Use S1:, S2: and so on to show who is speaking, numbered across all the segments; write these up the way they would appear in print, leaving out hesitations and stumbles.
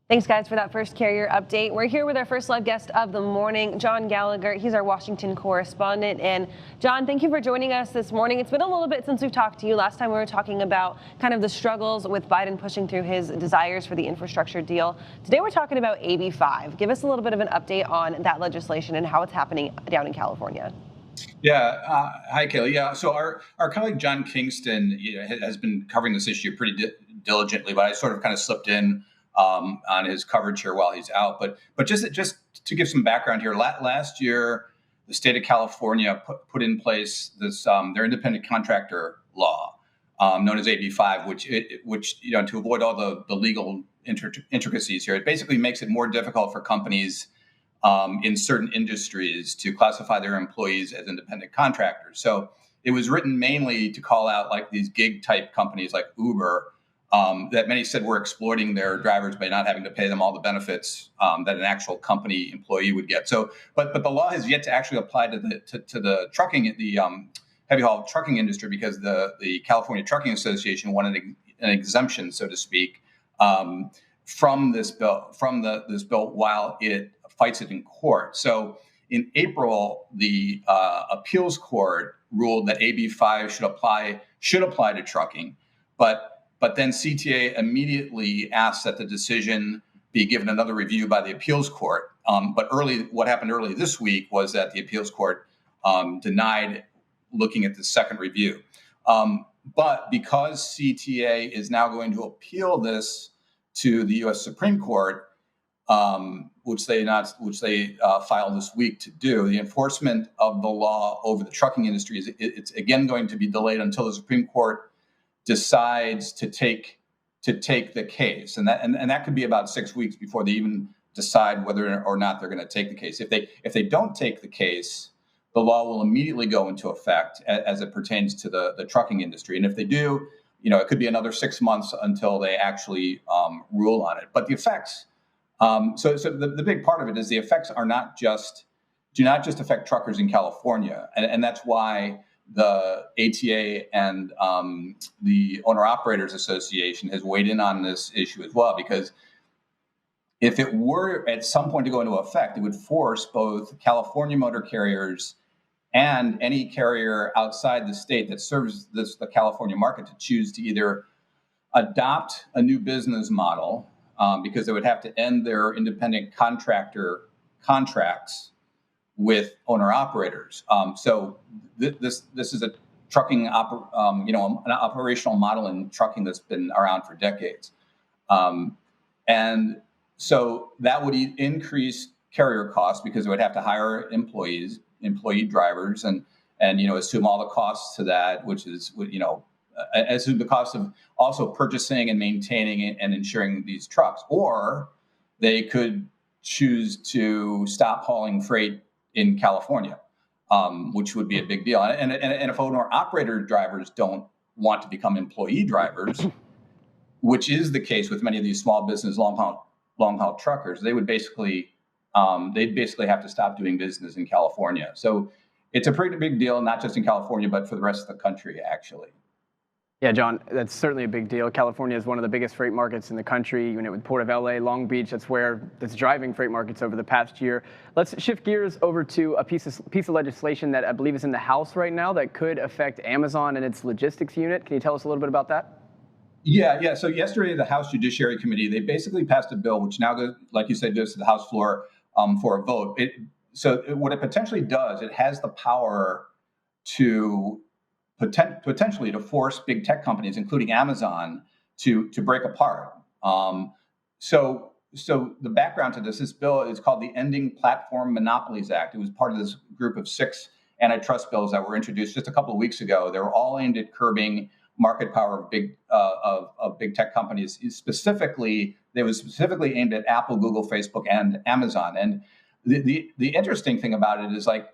S1: Thanks, guys, for that first carrier update. We're here with our first live guest of the morning, John Gallagher. He's our Washington correspondent. And John, thank you for joining us this morning. It's been a little bit since we've talked to you. Last time we were talking about kind of the struggles with Biden pushing through his desires for the infrastructure deal. Today we're talking about AB5. Give us a little bit of an update on that legislation and how it's happening down in California.
S2: Yeah. Hi, Kaylee. Yeah. So our colleague John Kingston has been covering this issue pretty diligently, but I sort of kind of slipped in on his coverage here while he's out. But just to give some background here, last year the state of California put in place this their independent contractor law known as AB5, which to avoid all the legal intricacies here, it basically makes it more difficult for companies in certain industries to classify their employees as independent contractors. So it was written mainly to call out like these gig type companies like Uber that many said were exploiting their drivers by not having to pay them all the benefits that an actual company employee would get. So, but the law has yet to actually apply to the trucking, the heavy haul trucking industry, because the California Trucking Association wanted an exemption, so to speak, from this bill, this bill, while it fights it in court. So in April, the appeals court ruled that AB5 should apply to trucking, but then CTA immediately asked that the decision be given another review by the appeals court. But what happened early this week was that the appeals court denied looking at the second review. But because CTA is now going to appeal this to the U.S. Supreme Court, which they filed this week to do, the enforcement of the law over the trucking industry it's again going to be delayed until the Supreme Court decides to take the case, and that could be about 6 weeks before they even decide whether or not they're going to take the case. If they don't take the case, the law will immediately go into effect as it pertains to the trucking industry. And if they do, it could be another 6 months until they actually rule on it. But the effects, so the big part of it is the effects do not just affect truckers in California, and that's why the ATA and the Owner Operators Association has weighed in on this issue as well, because if it were at some point to go into effect, it would force both California motor carriers and any carrier outside the state that serves the California market to choose to either adopt a new business model, because they would have to end their independent contractor contracts with owner operators. So this is a trucking, an operational model in trucking that's been around for decades, and so that would assume carrier costs, because they would have to hire employee drivers, and assume all the costs to that, which is assume the cost of also purchasing and maintaining and insuring these trucks, or they could choose to stop hauling freight in California, which would be a big deal. And if owner operator drivers don't want to become employee drivers, which is the case with many of these small business long haul truckers, they'd basically have to stop doing business in California. So it's a pretty big deal, not just in California, but for the rest of the country, actually.
S3: Yeah, John, that's certainly a big deal. California is one of the biggest freight markets in the country. With Port of LA, Long Beach, that's driving freight markets over the past year. Let's shift gears over to a piece of legislation that I believe is in the House right now that could affect Amazon and its logistics unit. Can you tell us a little bit about that?
S2: Yeah. So yesterday, the House Judiciary Committee, they basically passed a bill which now goes, like you said, goes to the House floor for a vote. What it potentially does, it has the power to potentially to force big tech companies, including Amazon, to break apart. So the background to this bill is called the Ending Platform Monopolies Act. It was part of this group of 6 antitrust bills that were introduced just a couple of weeks ago. They were all aimed at curbing market power of big tech companies. They were specifically aimed at Apple, Google, Facebook, and Amazon. And the interesting thing about it is, like,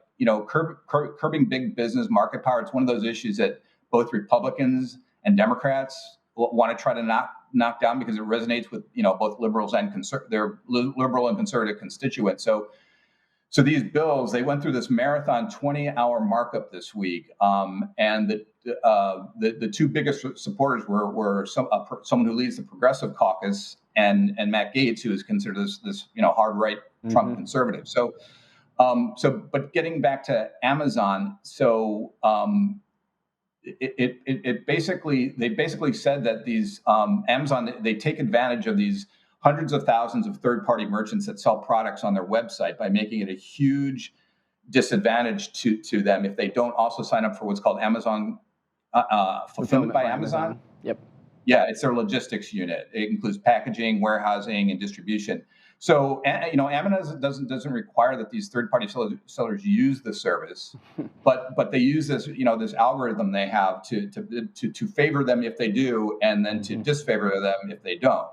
S2: curbing big business market power. It's one of those issues that both Republicans and Democrats want to try to knock down, because it resonates with both liberals and their liberal and conservative constituents. So these bills, they went through this marathon 20-hour markup this week, and the 2 biggest supporters were someone who leads the Progressive Caucus Matt Gaetz, who is considered this hard right Trump conservative. So but getting back to Amazon, so they basically said that these Amazon, they take advantage of these hundreds of thousands of third-party merchants that sell products on their website by making it a huge disadvantage to them if they don't also sign up for what's called Amazon fulfillment by Amazon.
S3: Yep.
S2: Yeah, it's their logistics unit. It includes packaging, warehousing, and distribution. So, Amazon doesn't require that these third-party sellers use the service, but they use this algorithm they have to favor them if they do, and then to disfavor them if they don't.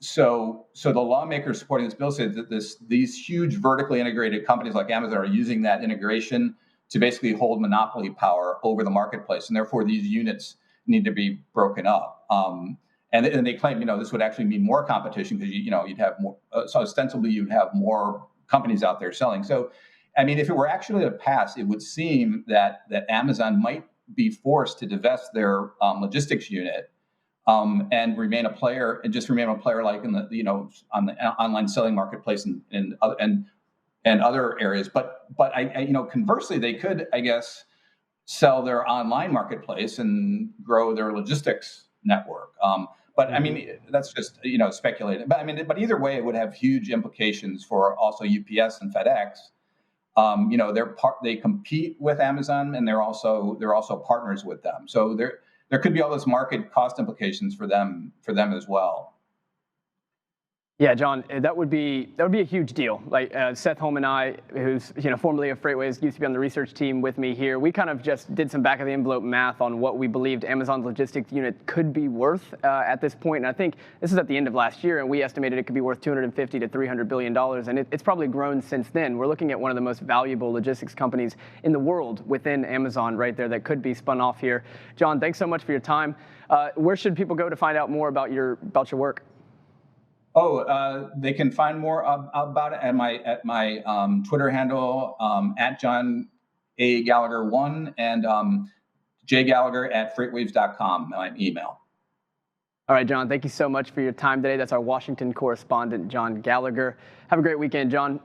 S2: So the lawmakers supporting this bill said that these huge vertically integrated companies like Amazon are using that integration to basically hold monopoly power over the marketplace, and therefore these units need to be broken up. And they claim, this would actually mean more competition because you'd have more. So ostensibly, you'd have more companies out there selling. So, if it were actually to pass, it would seem that Amazon might be forced to divest their logistics unit and remain a player, like in the on the online selling marketplace and other areas. But conversely, they could, I guess, sell their online marketplace and grow their logistics network. But that's just speculating. But either way, it would have huge implications for also UPS and FedEx. They compete with Amazon, and they're also partners with them. So there could be all those market cost implications for them as well.
S3: Yeah, John, that would be a huge deal. Like Seth Holm and I, who's formerly of FreightWaves, used to be on the research team with me here. We kind of just did some back of the envelope math on what we believed Amazon's logistics unit could be worth at this point. And I think this is at the end of last year, and we estimated it could be worth $250 to $300 billion. And it's probably grown since then. We're looking at one of the most valuable logistics companies in the world within Amazon right there that could be spun off here. John, thanks so much for your time. Where should people go to find out more about your work?
S2: They can find more about it at my Twitter handle at John A. Gallagher 1 and jgallagher@freightwaves.com, my email.
S3: All right, John, thank you so much for your time today. That's our Washington correspondent, John Gallagher. Have a great weekend, John.